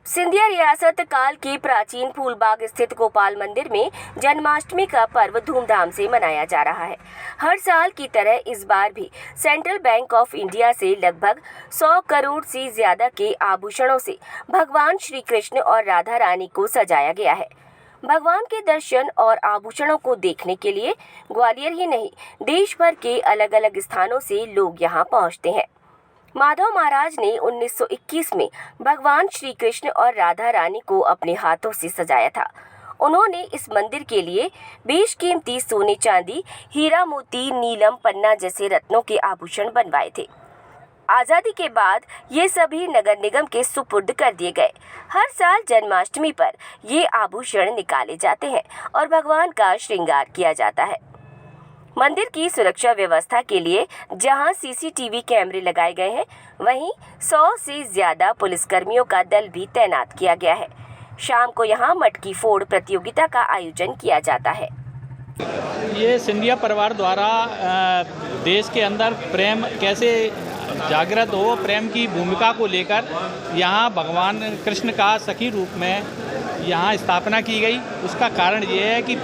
सिंधिया रियासत काल के प्राचीन फूलबाग स्थित गोपाल मंदिर में जन्माष्टमी का पर्व धूमधाम से मनाया जा रहा है। हर साल की तरह इस बार भी सेंट्रल बैंक ऑफ इंडिया से लगभग 100 करोड़ से ज्यादा के आभूषणों से भगवान श्री कृष्ण और राधा रानी को सजाया गया है। भगवान के दर्शन और आभूषणों को देखने के लिए ग्वालियर ही नहीं, देश भर के अलग अलग स्थानों से लोग यहां पहुंचते हैं। माधव महाराज ने 1921 में भगवान श्री कृष्ण और राधा रानी को अपने हाथों से सजाया था। उन्होंने इस मंदिर के लिए बेशकीमती सोने, चांदी, हीरा, मोती, नीलम, पन्ना जैसे रत्नों के आभूषण बनवाए थे। आज़ादी के बाद ये सभी नगर निगम के सुपुर्द कर दिए गए। हर साल जन्माष्टमी पर ये आभूषण निकाले जाते हैं और भगवान का श्रृंगार किया जाता है। मंदिर की सुरक्षा व्यवस्था के लिए जहां सीसीटीवी कैमरे लगाए गए हैं, वहीं 100 से ज्यादा पुलिसकर्मियों का दल भी तैनात किया गया है। शाम को यहां मटकी फोड़ प्रतियोगिता का आयोजन किया जाता है। ये सिंधिया परिवार द्वारा देश के अंदर प्रेम कैसे जागृत हो, प्रेम की भूमिका को लेकर यहाँ भगवान कृष्ण का सखी रूप में यहाँ स्थापना की गई। उसका कारण ये है कि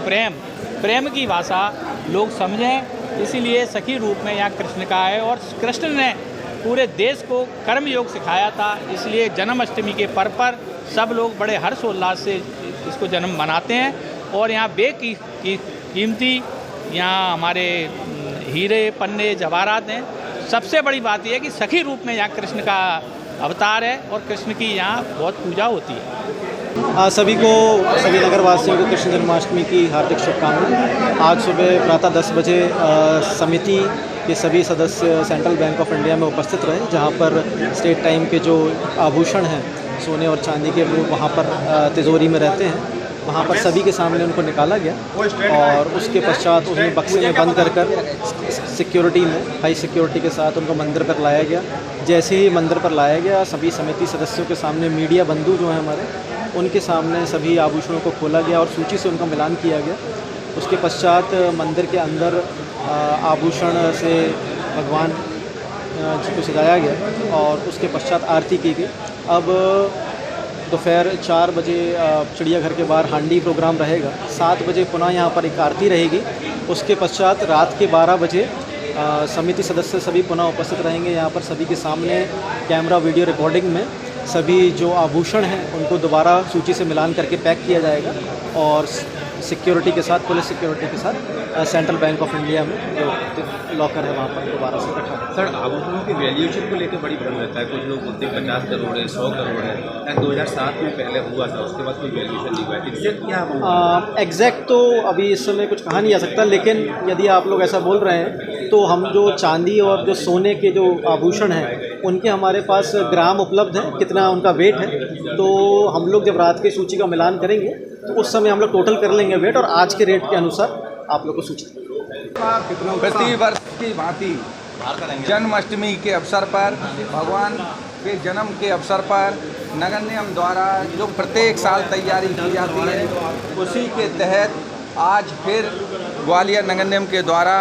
प्रेम की भाषा लोग समझें, इसीलिए सखी रूप में यहाँ कृष्ण का है। और कृष्ण ने पूरे देश को कर्म योग सिखाया था, इसलिए जन्माष्टमी के पर्व पर सब लोग बड़े हर्षोल्लास से इसको जन्म मनाते हैं। और यहाँ कीमती यहाँ हमारे हीरे, पन्ने, जवाहरात हैं। सबसे बड़ी बात यह है कि सखी रूप में यहाँ कृष्ण का अवतार है और कृष्ण की यहाँ बहुत पूजा होती है। सभी नगर वासियों को कृष्ण जन्माष्टमी की हार्दिक शुभकामनाएं। आज सुबह प्रातः 10 बजे समिति के सभी सदस्य सेंट्रल बैंक ऑफ इंडिया में उपस्थित रहे, जहां पर स्टेट टाइम के जो आभूषण हैं सोने और चांदी के, वो वहां पर तिजोरी में रहते हैं। वहाँ पर सभी के सामने उनको निकाला गया और उसके पश्चात उन्हें बक्से में बंद कर सिक्योरिटी में, हाई सिक्योरिटी के साथ उनको मंदिर पर लाया गया। जैसे ही मंदिर पर लाया गया, सभी समिति सदस्यों के सामने मीडिया बंधु जो हैं हमारे, उनके सामने सभी आभूषणों को खोला गया और सूची से उनका मिलान किया गया। उसके पश्चात मंदिर के अंदर आभूषण से भगवान जी को सजाया गया और उसके पश्चात आरती की गई। अब दोपहर 4 बजे चिड़ियाघर के बाहर हांडी प्रोग्राम रहेगा। 7 बजे पुनः यहाँ पर एक आरती रहेगी। उसके पश्चात रात के 12 बजे समिति सदस्य सभी पुनः उपस्थित रहेंगे। यहाँ पर सभी के सामने कैमरा वीडियो रिकॉर्डिंग में सभी जो आभूषण हैं उनको दोबारा सूची से मिलान करके पैक किया जाएगा और सिक्योरिटी के साथ, पुलिस सिक्योरिटी के साथ सेंट्रल बैंक ऑफ इंडिया में जो लॉकर है वहाँ पर दोबारा से रखा। सर, आभूषणों की वैल्यूएशन को लेकर बड़ी भ्रम रहता है। कुछ लोग बोलते हैं 50 करोड़ है, 100 करोड़ है। 2007 में पहले हुआ था, उसके बाद कोई वैल्यूएशन नहीं हुआ है। एग्जैक्ट क्या एग्जैक्ट तो अभी इस समय कुछ कहा नहीं जा सकता, लेकिन यदि आप लोग ऐसा बोल रहे हैं तो हम जो चांदी और जो सोने के जो आभूषण हैं उनके हमारे पास ग्राम उपलब्ध हैं, कितना उनका वेट है। तो हम लोग जब रात की सूची का मिलान करेंगे तो उस समय हम लोग टोटल कर लेंगे वेट और आज के रेट के अनुसार आप लोग को सूचित प्रति वर्ष की भांति जन्माष्टमी के अवसर पर, भगवान के जन्म के अवसर पर नगर निगम द्वारा जो प्रत्येक साल तैयारी की जाती है, उसी के तहत आज फिर ग्वालियर नगर निगम के द्वारा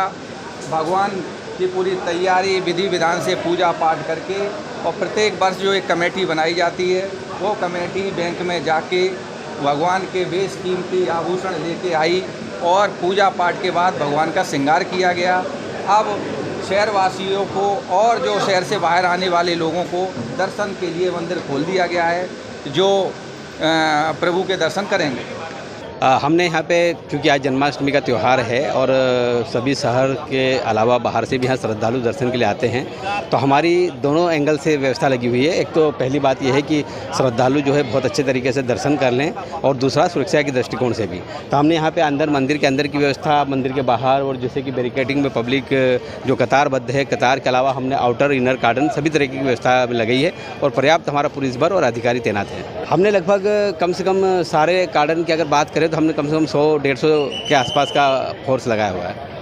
भगवान की पूरी तैयारी विधि विधान से पूजा पाठ करके और प्रत्येक वर्ष जो एक कमेटी बनाई जाती है, वो कमेटी बैंक में जाके भगवान के बेशकीमती आभूषण लेके आई और पूजा पाठ के बाद भगवान का श्रृंगार किया गया। अब शहरवासियों को और जो शहर से बाहर आने वाले लोगों को दर्शन के लिए मंदिर खोल दिया गया है, जो प्रभु के दर्शन करेंगे। हमने यहाँ पे, क्योंकि आज जन्माष्टमी का त्यौहार है और सभी शहर के अलावा बाहर से भी यहाँ श्रद्धालु दर्शन के लिए आते हैं, तो हमारी दोनों एंगल से व्यवस्था लगी हुई है। एक तो पहली बात यह है कि श्रद्धालु जो है बहुत अच्छे तरीके से दर्शन कर लें, और दूसरा सुरक्षा के दृष्टिकोण से भी। तो हमने यहाँ पे अंदर, मंदिर के अंदर की व्यवस्था, मंदिर के बाहर, और जैसे कि बैरिकेडिंग में पब्लिक जो कतारबद्ध है, कतार के अलावा हमने आउटर इनर गार्डन सभी तरह की व्यवस्था लगाई है और पर्याप्त हमारा पुलिस बल और अधिकारी तैनात हैं। हमने लगभग कम से कम सारे गार्डन की अगर बात करें तो हमने कम से कम 100-150 के आसपास का फोर्स लगाया हुआ है।